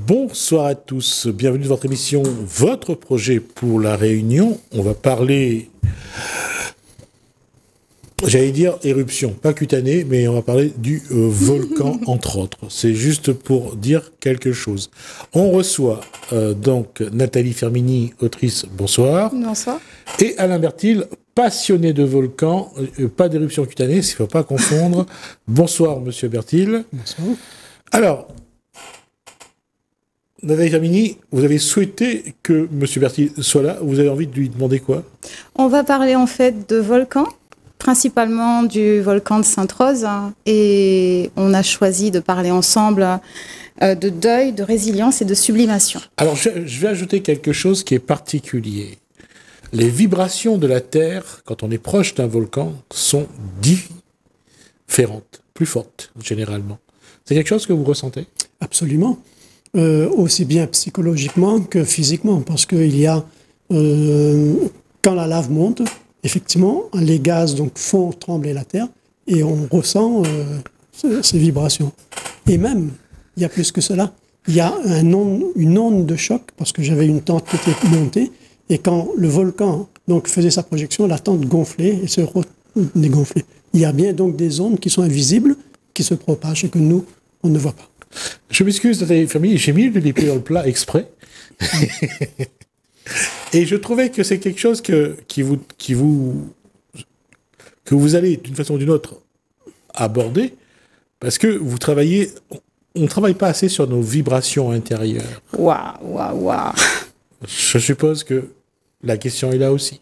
Bonsoir à tous, bienvenue dans votre émission, votre projet pour la Réunion. On va parler, j'allais dire éruption, pas cutanée, mais on va parler du volcan entre autres. C'est juste pour dire quelque chose. On reçoit donc Nathalie Fermini, autrice, bonsoir. Bonsoir. Et Alain Bertil, passionné de volcans, pas d'éruption cutanée, il ne faut pas confondre. Bonsoir Monsieur Bertil. Bonsoir. Alors, Nathalie Fermini, vous avez souhaité que M. Bertil soit là. Vous avez envie de lui demander quoi? On va parler en fait de volcans, principalement du volcan de Sainte-Rose. Et on a choisi de parler ensemble de deuil, de résilience et de sublimation. Alors, je vais ajouter quelque chose qui est particulier. Les vibrations de la Terre, quand on est proche d'un volcan, sont différentes, plus fortes, généralement. C'est quelque chose que vous ressentez? Absolument. Aussi bien psychologiquement que physiquement, parce qu'il y a, quand la lave monte, effectivement, les gaz donc, font trembler la Terre et on ressent ces vibrations. Et même, il y a plus que cela, il y a une onde de choc, parce que j'avais une tente qui était montée, et quand le volcan donc, faisait sa projection, la tente gonflait et se dégonflait. Il y a bien donc des ondes qui sont invisibles, qui se propagent et que nous, on ne voit pas. Je m'excuse, Nathalie Fermini, j'ai mis les pieds dans le plat exprès. Et je trouvais que c'est quelque chose que vous allez, d'une façon ou d'une autre, aborder, parce que vous travaillez... On ne travaille pas assez sur nos vibrations intérieures. Waouh. Je suppose que la question est là aussi.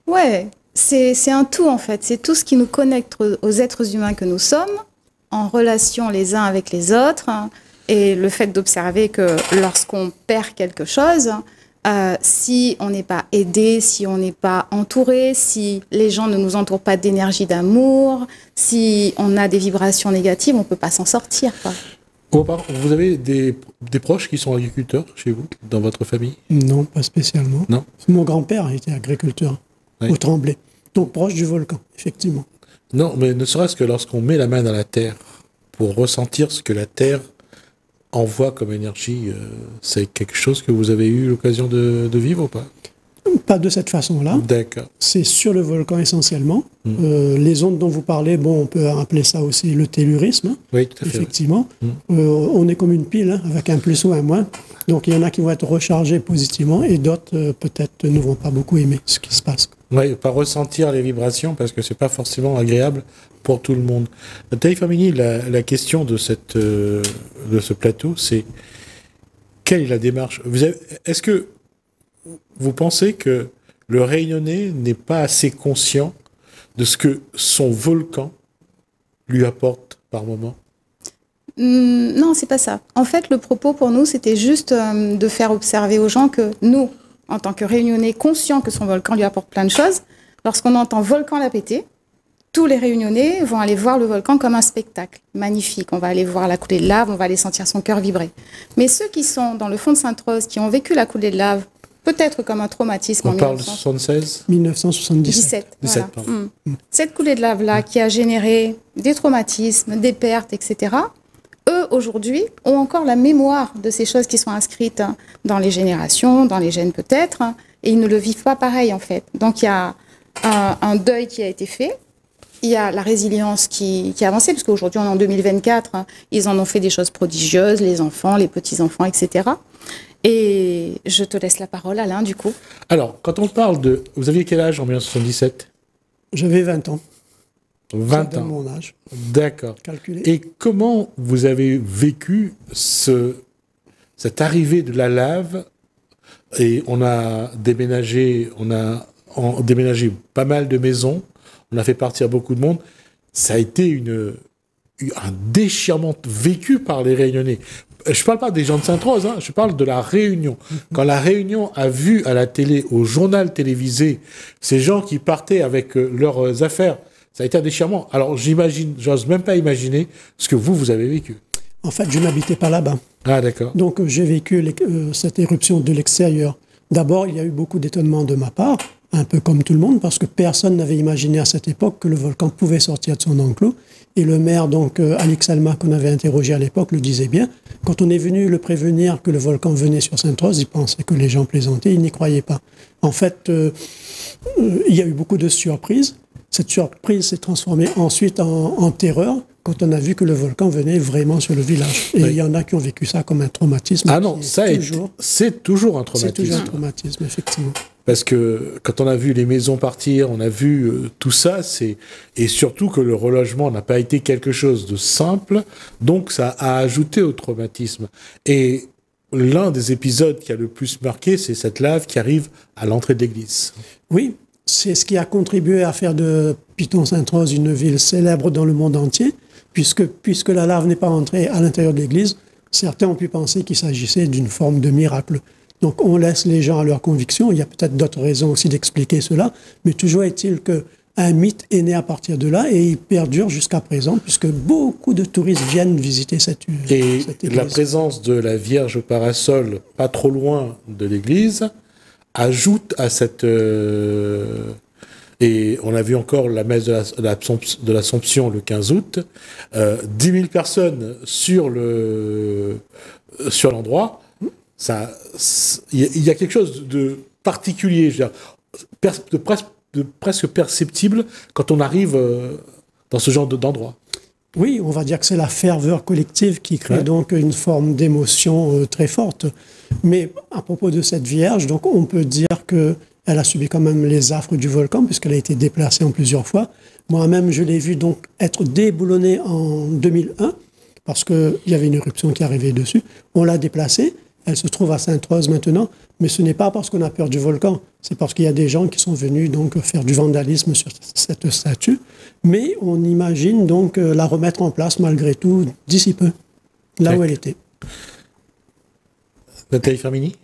Ouais, c'est un tout en fait. C'est tout ce qui nous connecte aux êtres humains que nous sommes, en relation les uns avec les autres, et le fait d'observer que lorsqu'on perd quelque chose, si on n'est pas aidé, si on n'est pas entouré, si les gens ne nous entourent pas d'énergie d'amour, si on a des vibrations négatives, on ne peut pas s'en sortir, quoi. Vous avez des proches qui sont agriculteurs chez vous, dans votre famille? Non, pas spécialement. Non. Mon grand-père était agriculteur, oui, au Tremblay, donc proche du volcan, effectivement. Non, mais ne serait-ce que lorsqu'on met la main dans la terre pour ressentir ce que la terre envoie comme énergie, c'est quelque chose que vous avez eu l'occasion de vivre ou pas? Pas de cette façon-là. D'accord. C'est sur le volcan essentiellement. Les ondes dont vous parlez, bon, on peut appeler ça aussi le tellurisme. Oui, tout à fait. Effectivement. On est comme une pile, avec un plus ou un moins. Donc il y en a qui vont être rechargés positivement et d'autres peut-être ne vont pas beaucoup aimer ce qui se passe. Oui, pas ressentir les vibrations parce que c'est pas forcément agréable pour tout le monde. Nathalie Fermini, la question de ce plateau, c'est quelle est la démarche? Est-ce que vous pensez que le Réunionnais n'est pas assez conscient de ce que son volcan lui apporte par moment? Non, c'est pas ça. En fait, le propos pour nous, c'était juste de faire observer aux gens que nous, en tant que Réunionnais conscients que son volcan lui apporte plein de choses, lorsqu'on entend volcan la péter, tous les Réunionnais vont aller voir le volcan comme un spectacle magnifique. On va aller voir la coulée de lave, on va aller sentir son cœur vibrer. Mais ceux qui sont dans le fond de Sainte-Rose, qui ont vécu la coulée de lave, peut-être comme un traumatisme. On parle de 76 1977. 17, voilà. Cette coulée de lave-là qui a généré des traumatismes, des pertes, etc., eux, aujourd'hui, ont encore la mémoire de ces choses qui sont inscrites dans les générations, dans les gènes peut-être, et ils ne le vivent pas pareil, en fait. Donc, il y a un deuil qui a été fait. Il y a la résilience qui a avancé, parce qu'aujourd'hui, on est en 2024, ils en ont fait des choses prodigieuses, les enfants, les petits-enfants, etc. Et je te laisse la parole, Alain, du coup. Alors, quand on parle de... Vous aviez quel âge en 1977? J'avais 20 ans. 20 ans. Mon âge. D'accord. Calculé. Et comment vous avez vécu cette arrivée de la lave? Et on a déménagé pas mal de maisons, on a fait partir beaucoup de monde. Ça a été un déchirement vécu par les Réunionnais. Je ne parle pas des gens de Sainte-Rose, je parle de la Réunion. Quand la Réunion a vu à la télé, au journal télévisé, ces gens qui partaient avec leurs affaires, ça a été un déchirement. Alors j'ose même pas imaginer ce que vous avez vécu. En fait, je n'habitais pas là-bas. Ah, d'accord. Donc j'ai vécu cette éruption de l'extérieur. D'abord, il y a eu beaucoup d'étonnement de ma part, un peu comme tout le monde, parce que personne n'avait imaginé à cette époque que le volcan pouvait sortir de son enclos. Et le maire, donc Alix Alma, qu'on avait interrogé à l'époque, le disait bien, Quand on est venu le prévenir que le volcan venait sur Sainte-Rose, il pensait que les gens plaisantaient, il n'y croyait pas. En fait, il y a eu beaucoup de surprises. Cette surprise s'est transformée ensuite en terreur quand on a vu que le volcan venait vraiment sur le village. Et il y en a qui ont vécu ça comme un traumatisme. Ah non, c'est toujours un traumatisme. C'est toujours un traumatisme, effectivement. Parce que quand on a vu les maisons partir, on a vu tout ça, et surtout que le relogement n'a pas été quelque chose de simple, donc ça a ajouté au traumatisme. Et l'un des épisodes qui a le plus marqué, c'est cette lave qui arrive à l'entrée de l'église. Oui, c'est ce qui a contribué à faire de Piton-Sainte-Rose une ville célèbre dans le monde entier, puisque la lave n'est pas entrée à l'intérieur de l'église. Certains ont pu penser qu'il s'agissait d'une forme de miracle. Donc on laisse les gens à leur conviction. Il y a peut-être d'autres raisons aussi d'expliquer cela, mais toujours est-il qu'un mythe est né à partir de là et il perdure jusqu'à présent, puisque beaucoup de touristes viennent visiter cette église. Et la présence de la Vierge au parasol, pas trop loin de l'église, ajoute à cette... Et on a vu encore la messe de l'Assomption le 15 août. 10 000 personnes sur l'endroit. Il y a quelque chose de particulier, je veux dire, de presque perceptible quand on arrive dans ce genre d'endroit. Oui, on va dire que c'est la ferveur collective qui crée donc une forme d'émotion très forte. Mais à propos de cette Vierge, donc on peut dire qu'elle a subi quand même les affres du volcan puisqu'elle a été déplacée en plusieurs fois. Moi-même, je l'ai vue donc être déboulonnée en 2001 parce qu'il y avait une éruption qui arrivait dessus. On l'a déplacée. Elle se trouve à Sainte-Rose maintenant, mais ce n'est pas parce qu'on a peur du volcan, c'est parce qu'il y a des gens qui sont venus donc faire du vandalisme sur cette statue. Mais on imagine donc la remettre en place malgré tout d'ici peu, là où elle était. Nathalie Fermini ?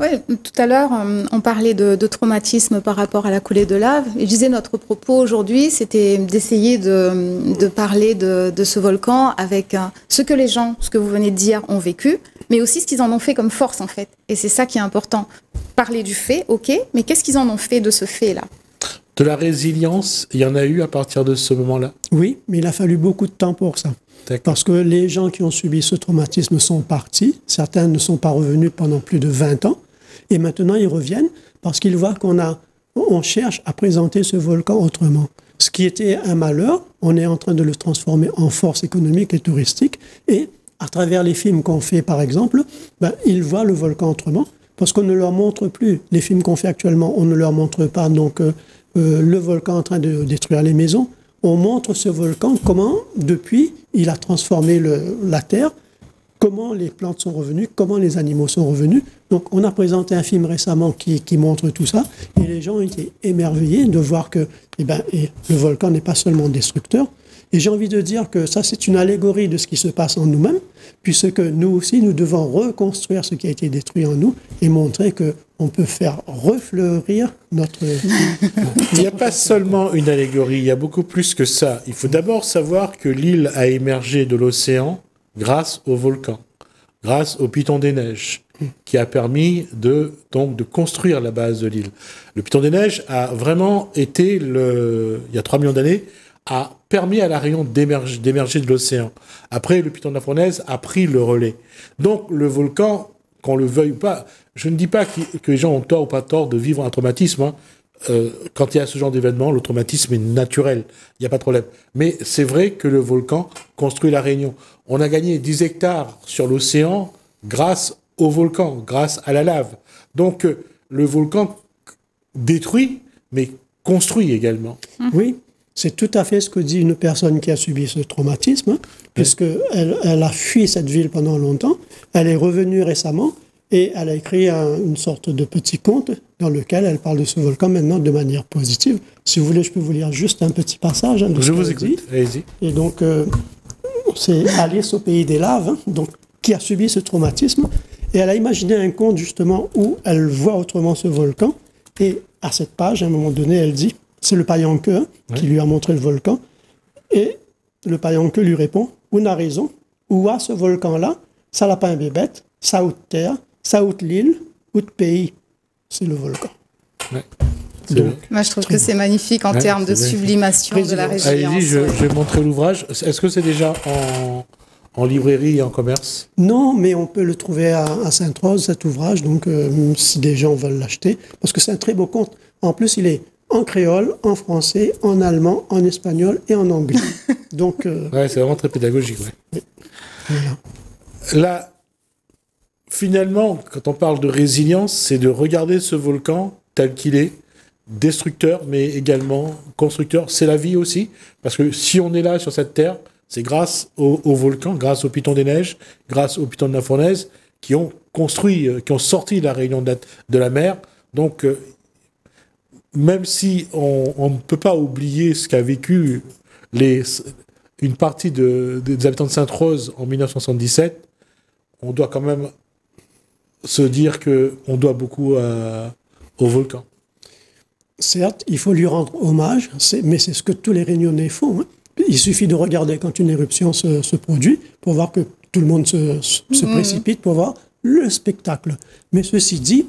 Oui, tout à l'heure, on parlait de traumatisme par rapport à la coulée de lave. Et je disais, notre propos aujourd'hui, c'était d'essayer de parler de ce volcan avec ce que les gens, ce que vous venez de dire, ont vécu, mais aussi ce qu'ils en ont fait comme force, en fait. Et c'est ça qui est important. Parler du fait, ok, mais qu'est-ce qu'ils en ont fait de ce fait-là ? De la résilience, il y en a eu à partir de ce moment-là ? Oui, mais il a fallu beaucoup de temps pour ça. Parce que les gens qui ont subi ce traumatisme sont partis. Certains ne sont pas revenus pendant plus de 20 ans. Et maintenant, ils reviennent parce qu'ils voient on cherche à présenter ce volcan autrement. Ce qui était un malheur, on est en train de le transformer en force économique et touristique. Et à travers les films qu'on fait, par exemple, ils voient le volcan autrement parce qu'on ne leur montre plus. Les films qu'on fait actuellement, on ne leur montre pas donc le volcan en train de détruire les maisons. On montre ce volcan, comment, depuis, il a transformé la terre, comment les plantes sont revenues, comment les animaux sont revenus. Donc, on a présenté un film récemment qui montre tout ça, et les gens ont été émerveillés de voir que le volcan n'est pas seulement destructeur. Et j'ai envie de dire que ça, c'est une allégorie de ce qui se passe en nous-mêmes, puisque nous aussi, nous devons reconstruire ce qui a été détruit en nous et montrer qu'on peut faire refleurir notre... Il n'y a pas seulement une allégorie, il y a beaucoup plus que ça. Il faut d'abord savoir que l'île a émergé de l'océan grâce au volcan, grâce au Piton des Neiges, qui a permis de construire la base de l'île. Le Piton des Neiges a vraiment été, il y a 3 millions d'années, a permis à la Réunion d'émerger de l'océan. Après, le Piton de la Fournaise a pris le relais. Donc, le volcan, qu'on le veuille ou pas, je ne dis pas que les gens ont tort ou pas tort de vivre un traumatisme. Quand il y a ce genre d'événement, le traumatisme est naturel. Il n'y a pas de problème. Mais c'est vrai que le volcan construit la Réunion. On a gagné 10 hectares sur l'océan grâce au volcan, grâce à la lave. Donc, le volcan détruit, mais construit également. Oui. C'est tout à fait ce que dit une personne qui a subi ce traumatisme, puisqu'elle a fui cette ville pendant longtemps. Elle est revenue récemment et elle a écrit une sorte de petit conte dans lequel elle parle de ce volcan maintenant de manière positive. Si vous voulez, je peux vous lire juste un petit passage. Je vous écoute, allez-y. Et donc, c'est Alice au pays des laves, donc, qui a subi ce traumatisme. Et elle a imaginé un conte justement où elle voit autrement ce volcan. Et à cette page, à un moment donné, elle dit... C'est le Payanque qui lui a montré le volcan. Et le Payanque lui répond, « On a raison. Où a ce volcan-là? Ça n'a pas un bébête, ça a terre, ça a l'île, ou de pays. C'est le volcan. » Donc, moi, je trouve que c'est magnifique en termes de sublimation de la résilience. Allez-y, je vais montrer l'ouvrage. Est-ce que c'est déjà en librairie et en commerce? Non, mais on peut le trouver à Sainte-Rose, cet ouvrage, donc si des gens veulent l'acheter, parce que c'est un très beau conte. En plus, il est en créole, en français, en allemand, en espagnol et en anglais. Donc, ouais, c'est vraiment très pédagogique. Ouais. voilà. Là, finalement, quand on parle de résilience, c'est de regarder ce volcan tel qu'il est, destructeur, mais également constructeur. C'est la vie aussi, parce que si on est là sur cette terre, c'est grâce au volcan, grâce au Piton des Neiges, grâce au Piton de la Fournaise, qui ont construit, qui ont sorti la Réunion de la mer. Donc, même si on ne peut pas oublier ce qu'a vécu une partie des habitants de Sainte-Rose en 1977, on doit quand même se dire qu'on doit beaucoup au volcan. Certes, il faut lui rendre hommage, mais c'est ce que tous les Réunionnais font. Hein. Il suffit de regarder quand une éruption se produit pour voir que tout le monde se précipite pour voir le spectacle. Mais ceci dit,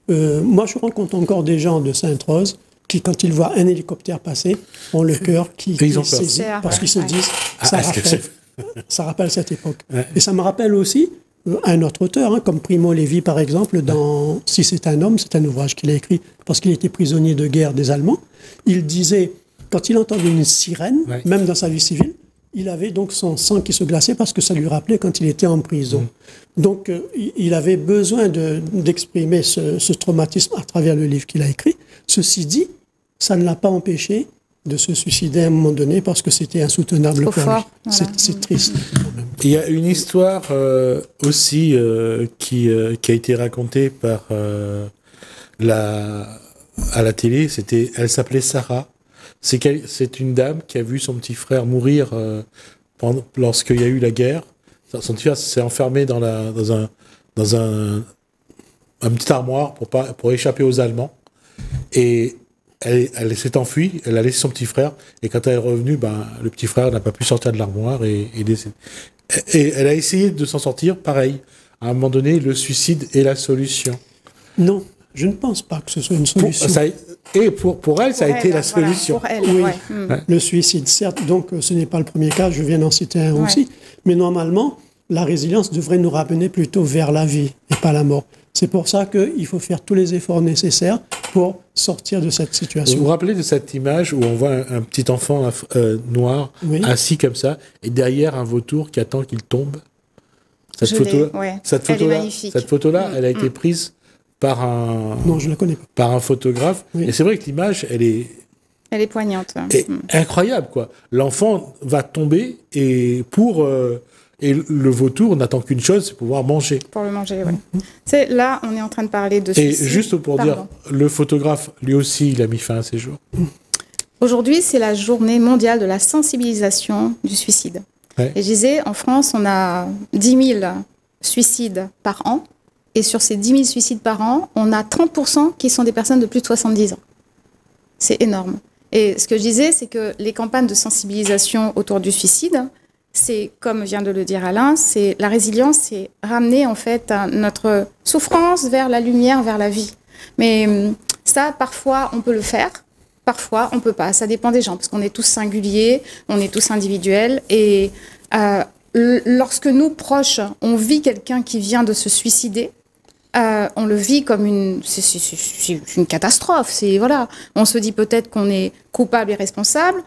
moi je rencontre encore des gens de Sainte-Rose qui, quand ils voient un hélicoptère passer, ont le cœur qui saisit parce qu'ils se disent ça rappelle cette époque. Ouais. Et ça me rappelle aussi un autre auteur, hein, comme Primo Levi par exemple, dans Si c'est un homme, c'est un ouvrage qu'il a écrit parce qu'il était prisonnier de guerre des Allemands. Il disait, quand il entendait une sirène, même dans sa vie civile, il avait donc son sang qui se glaçait parce que ça lui rappelait quand il était en prison. Donc il avait besoin d'exprimer ce traumatisme à travers le livre qu'il a écrit. Ceci dit, ça ne l'a pas empêché de se suicider à un moment donné parce que c'était insoutenable pour lui. Voilà. C'est triste. Il y a une histoire aussi qui a été racontée à la télé. Elle s'appelait Sarah. C'est une dame qui a vu son petit frère mourir lorsqu'il y a eu la guerre. Son petit frère s'est enfermé dans un petit armoire pour échapper aux Allemands. Et elle s'est enfuie, elle a laissé son petit frère, et quand elle est revenue, le petit frère n'a pas pu sortir de l'armoire et elle a essayé de s'en sortir, pareil. À un moment donné, le suicide est la solution. Non, je ne pense pas que ce soit une solution. Pour elle, ça a été la solution. Pour elle, oui. Ouais. Le suicide, certes, donc ce n'est pas le premier cas, je viens d'en citer un aussi, mais normalement, la résilience devrait nous ramener plutôt vers la vie et pas la mort. C'est pour ça qu'il faut faire tous les efforts nécessaires pour sortir de cette situation. Vous vous rappelez de cette image où on voit un petit enfant noir assis comme ça, et derrière un vautour qui attend qu'il tombe? Cette photo-là, elle a été prise par non, je la connais pas. Par un photographe. Oui. Et c'est vrai que l'image, elle est poignante. Et incroyable, quoi. L'enfant va tomber et le vautour n'attend qu'une chose, c'est pouvoir manger. Pour le manger, oui. Là, on est en train de parler de suicide. Et juste pour dire, le photographe, lui aussi, il a mis fin à ses jours. Aujourd'hui, c'est la journée mondiale de la sensibilisation du suicide. Ouais. Et je disais, en France, on a 10 000 suicides par an. Et sur ces 10 000 suicides par an, on a 30% qui sont des personnes de plus de 70 ans. C'est énorme. Et ce que je disais, c'est que les campagnes de sensibilisation autour du suicide, c'est, comme vient de le dire Alain, c'est la résilience, c'est ramener en fait notre souffrance vers la lumière, vers la vie. Mais ça, parfois, on peut le faire, parfois, on ne peut pas. Ça dépend des gens, parce qu'on est tous singuliers, on est tous individuels. Et lorsque nous, proches, on vit quelqu'un qui vient de se suicider, on le vit comme c'est une catastrophe. Voilà. On se dit peut-être qu'on est coupable et responsable.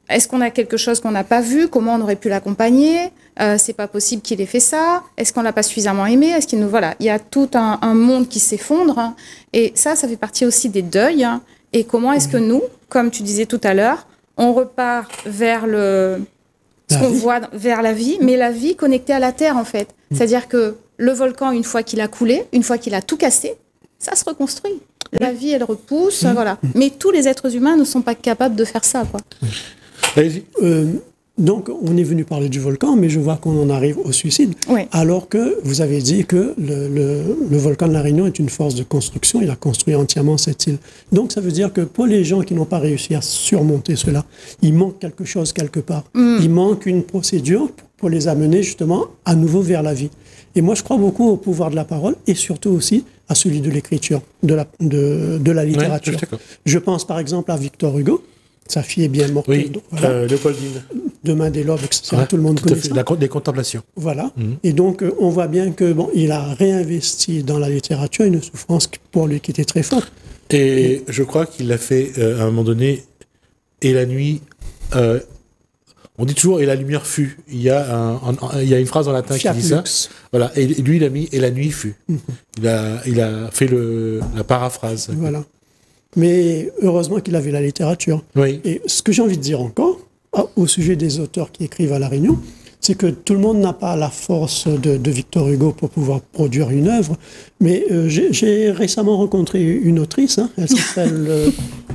Est-ce qu'on a quelque chose qu'on n'a pas vu? Comment on aurait pu l'accompagner? C'est pas possible qu'il ait fait ça. Est-ce qu'on l'a pas suffisamment aimé? Est-ce qu'il nous voilà? Il y a tout un monde qui s'effondre. Hein, et ça fait partie aussi des deuils. Hein, et comment est-ce que nous, comme tu disais tout à l'heure, on repart vers ce qu'on voit vers la vie, mais la vie connectée à la terre en fait. C'est-à-dire que le volcan, une fois qu'il a coulé, une fois qu'il a tout cassé, ça se reconstruit. La vie, elle repousse, voilà. Mais tous les êtres humains ne sont pas capables de faire ça, quoi. Donc, on est venu parler du volcan, mais je vois qu'on en arrive au suicide. Oui. Alors que vous avez dit que le volcan de la Réunion est une force de construction. Il a construit entièrement cette île. Donc, ça veut dire que pour les gens qui n'ont pas réussi à surmonter cela, il manque quelque chose quelque part. Il manque une procédure pour les amener justement à nouveau vers la vie. Et moi, je crois beaucoup au pouvoir de la parole et surtout aussi à celui de l'écriture, de la littérature. Ouais, je pense par exemple à Victor Hugo, Sa fille est bien morte. Oui, donc, voilà. Léopoldine. Demain des lobes, etc. Ouais, tout le monde tout à connaît fait. ça. Des contemplations. Voilà. Et donc, on voit bien que bon, il a réinvesti dans la littérature une souffrance pour lui qui était très forte. Et je crois qu'il l'a fait à un moment donné, et la nuit. On dit toujours et la lumière fut. Il y a une phrase en latin Fiat qui dit ça. lux. Voilà. Et lui, il a mis et la nuit fut. Il a fait la paraphrase. Voilà. Mais heureusement qu'il avait la littérature. Oui. Et ce que j'ai envie de dire encore, au sujet des auteurs qui écrivent à La Réunion, c'est que tout le monde n'a pas la force de Victor Hugo pour pouvoir produire une œuvre. Mais j'ai récemment rencontré une autrice, hein,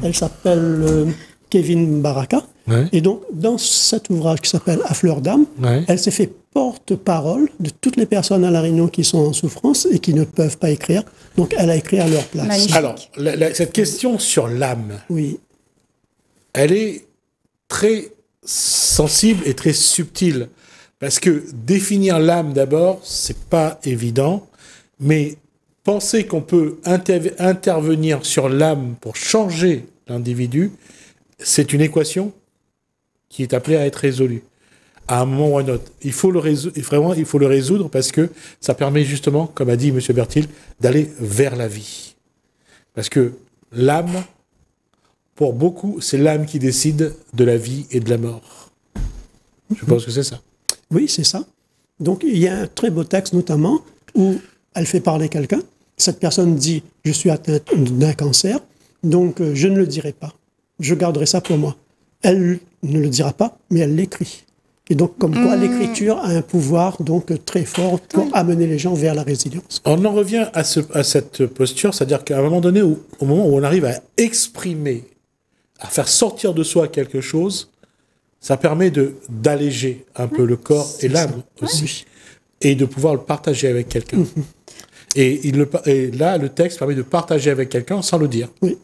elle s'appelle Kevin Baraka. Ouais. Et donc, dans cet ouvrage qui s'appelle À fleur d'âme, Ouais. elle s'est fait porte-parole de toutes les personnes à La Réunion qui sont en souffrance et qui ne peuvent pas écrire. Donc, elle a écrit à leur place. Magnifique. Alors, cette question sur l'âme, Oui, elle est très sensible et très subtile. Parce que définir l'âme d'abord, c'est pas évident. Mais penser qu'on peut intervenir sur l'âme pour changer l'individu, c'est une équation qui est appelée à être résolue à un moment ou à un autre. Il faut le résoudre parce que ça permet justement, comme a dit M. Bertil, d'aller vers la vie. Parce que l'âme, pour beaucoup, c'est l'âme qui décide de la vie et de la mort. Je pense que c'est ça. oui, c'est ça. Donc, il y a un très beau texte, notamment, où elle fait parler quelqu'un. Cette personne dit « Je suis atteinte d'un cancer, donc je ne le dirai pas. Je garderai ça pour moi. » Elle ne le dira pas, mais elle l'écrit. Et donc, comme quoi, l'écriture a un pouvoir donc très fort pour amener les gens vers la résilience. On en revient à cette posture, c'est-à-dire qu'à un moment donné, au moment où on arrive à exprimer, à faire sortir de soi quelque chose, ça permet d'alléger un peu le corps et l'âme aussi, Oui. et de pouvoir le partager avec quelqu'un. Et là, le texte permet de partager avec quelqu'un sans le dire. Oui.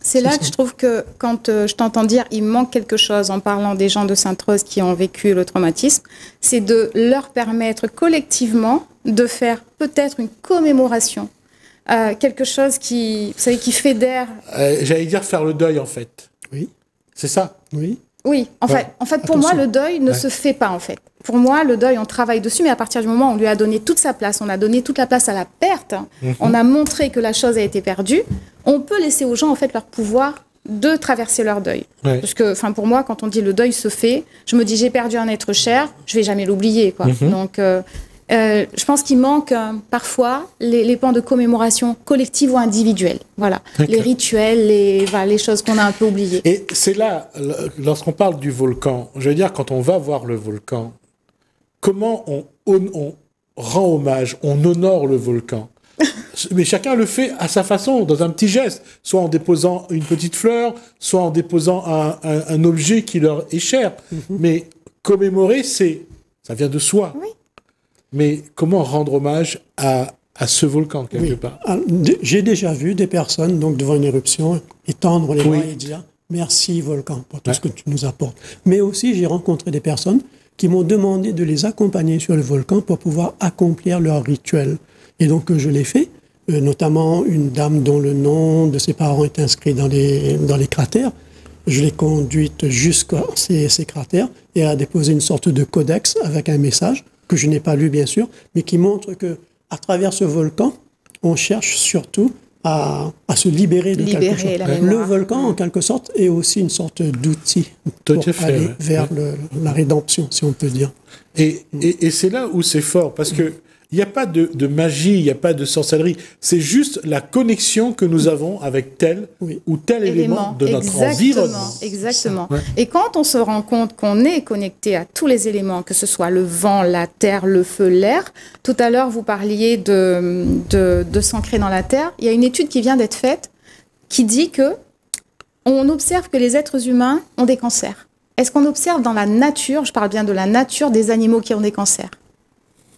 C'est là que je trouve que quand je t'entends dire il manque quelque chose en parlant des gens de Sainte-Rose qui ont vécu le traumatisme, c'est de leur permettre collectivement de faire peut-être une commémoration. Quelque chose qui, vous savez, qui fédère. J'allais dire faire le deuil, en fait. Oui. C'est ça. Oui. Oui, en fait, pour moi, le deuil ne se fait pas, en fait. Pour moi, le deuil, on travaille dessus, mais à partir du moment où on lui a donné toute sa place, on a donné toute la place à la perte, on a montré que la chose a été perdue, on peut laisser aux gens, en fait, leur pouvoir de traverser leur deuil. Ouais. Parce que, enfin, pour moi, quand on dit le deuil se fait, je me dis, j'ai perdu un être cher, je vais jamais l'oublier, quoi. Donc, je pense qu'il manque parfois les pans de commémoration collective ou individuelle. Voilà, les rituels, les choses qu'on a un peu oubliées. Et c'est là, lorsqu'on parle du volcan, je veux dire, quand on va voir le volcan, comment on rend hommage, on honore le volcan. Mais chacun le fait à sa façon, dans un petit geste, soit en déposant une petite fleur, soit en déposant un objet qui leur est cher. Mais commémorer, ça vient de soi. Oui. Mais comment rendre hommage à ce volcan, quelque part? Alors, j'ai déjà vu des personnes donc, devant une éruption étendre les bras et dire « Merci volcan pour tout ce que tu nous apportes ». Mais aussi, j'ai rencontré des personnes qui m'ont demandé de les accompagner sur le volcan pour pouvoir accomplir leur rituel. Et donc, je l'ai fait, notamment une dame dont le nom de ses parents est inscrit dans les cratères. Je l'ai conduite jusqu'à ces cratères et elle a déposé une sorte de codex avec un message que je n'ai pas lu, bien sûr, mais qui montre que à travers ce volcan, on cherche surtout à se libérer de quelque chose. la mémoire. Le volcan, en quelque sorte, est aussi une sorte d'outil pour aller vers la rédemption, si on peut dire. Et c'est là où c'est fort, parce que il n'y a pas de magie, il n'y a pas de sorcellerie. C'est juste la connexion que nous avons avec tel ou tel élément de notre environnement. Exactement. Ouais. Et quand on se rend compte qu'on est connecté à tous les éléments, que ce soit le vent, la terre, le feu, l'air. Tout à l'heure, vous parliez de s'ancrer dans la terre. Il y a une étude qui vient d'être faite qui dit que on observe que les êtres humains ont des cancers. Est-ce qu'on observe dans la nature, je parle bien de la nature, des animaux qui ont des cancers?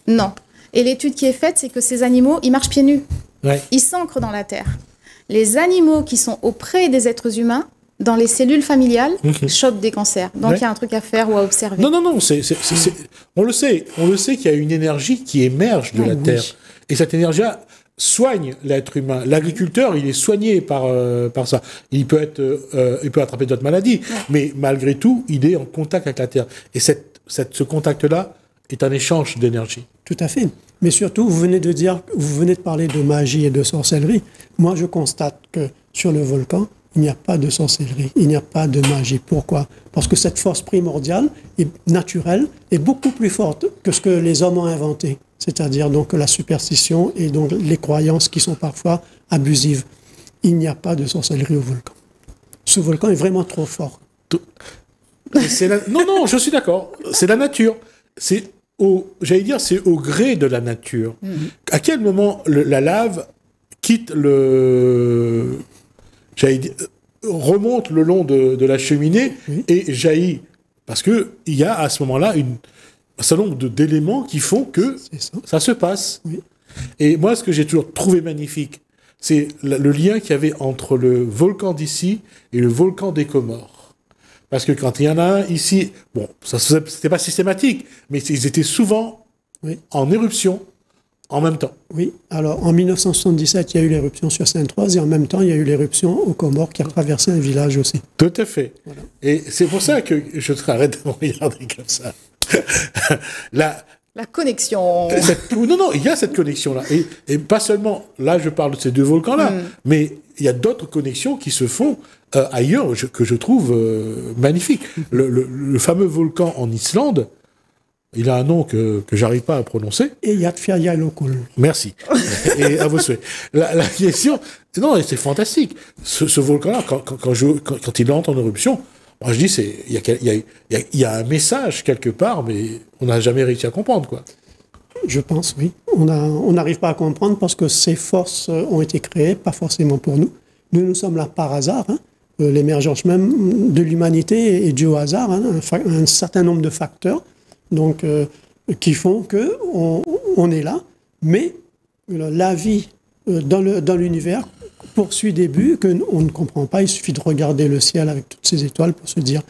Non. Et l'étude qui est faite, c'est que ces animaux, ils marchent pieds nus. Ouais. Ils s'ancrent dans la terre. Les animaux qui sont auprès des êtres humains, dans les cellules familiales, chopent des cancers. Donc, il y a un truc à faire ou à observer. Non, on le sait. On le sait qu'il y a une énergie qui émerge de la Terre. Et cette énergie-là, soigne l'être humain. L'agriculteur, il est soigné par ça. Il peut attraper d'autres maladies, mais malgré tout, il est en contact avec la terre. Et ce contact-là est un échange d'énergie. Tout à fait. Mais surtout, vous venez de parler de magie et de sorcellerie. Moi, je constate que sur le volcan, il n'y a pas de sorcellerie, il n'y a pas de magie. Pourquoi? Parce que cette force primordiale et naturelle est beaucoup plus forte que ce que les hommes ont inventé. C'est-à-dire donc la superstition et donc les croyances qui sont parfois abusives. Il n'y a pas de sorcellerie au volcan. Ce volcan est vraiment trop fort. Non, je suis d'accord. C'est la nature. J'allais dire, c'est au gré de la nature. À quel moment la lave quitte remonte le long de la cheminée et jaillit? Parce qu'il y a à ce moment-là un certain nombre d'éléments qui font que ça se passe. Oui. Et moi, ce que j'ai toujours trouvé magnifique, c'est le lien qu'il y avait entre le volcan d'ici et le volcan des Comores. Parce que quand il y en a un ici, bon, c'était pas systématique, mais ils étaient souvent en éruption en même temps. Oui, alors en 1977, il y a eu l'éruption sur Sainte-Rose et en même temps, il y a eu l'éruption aux Comores qui a traversé un village aussi. Tout à fait. Voilà. Et c'est pour ça que je t'arrête de me regarder comme ça. La connexion. Non, il y a cette connexion-là. Et pas seulement, là je parle de ces deux volcans-là, mais il y a d'autres connexions qui se font ailleurs que je trouve magnifiques. Le fameux volcan en Islande, il a un nom que j'arrive pas à prononcer. Eyjafjallajökull. Merci. Et à vos souhaits. La question, non, c'est fantastique. Ce volcan-là, quand il entre en éruption, moi je dis, il y a un message quelque part, mais on n'a jamais réussi à comprendre, quoi. Je pense, oui. On n'arrive pas à comprendre parce que ces forces ont été créées, pas forcément pour nous. Nous sommes là par hasard. Hein. L'émergence même de l'humanité est due au hasard. Hein. Un certain nombre de facteurs donc, qui font qu'on est là. Mais la vie dans l'univers poursuit des buts qu'on ne comprend pas. Il suffit de regarder le ciel avec toutes ces étoiles pour se dire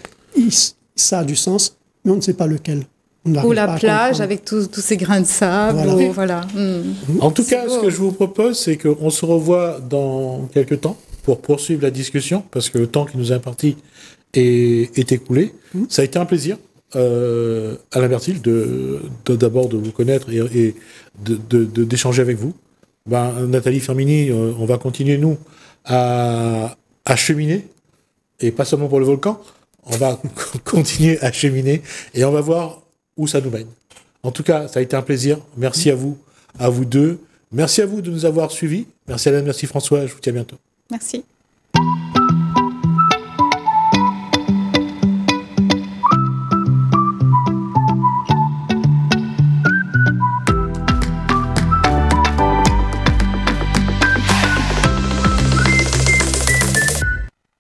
ça a du sens, mais on ne sait pas lequel. Ou la plage avec tous ces grains de sable. Voilà. En tout cas, ce que je vous propose, c'est qu'on se revoit dans quelques temps pour poursuivre la discussion, parce que le temps qui nous est imparti est écoulé. Ça a été un plaisir, Alain Berthil, d'abord de vous connaître et d'échanger avec vous. Nathalie Firmini, on va continuer, nous, à cheminer, et pas seulement pour le volcan, on va continuer à cheminer, et on va voir où ça nous mène. En tout cas, ça a été un plaisir. Merci à vous deux. Merci à vous de nous avoir suivis. Merci Alain, merci François, je vous dis à bientôt. Merci.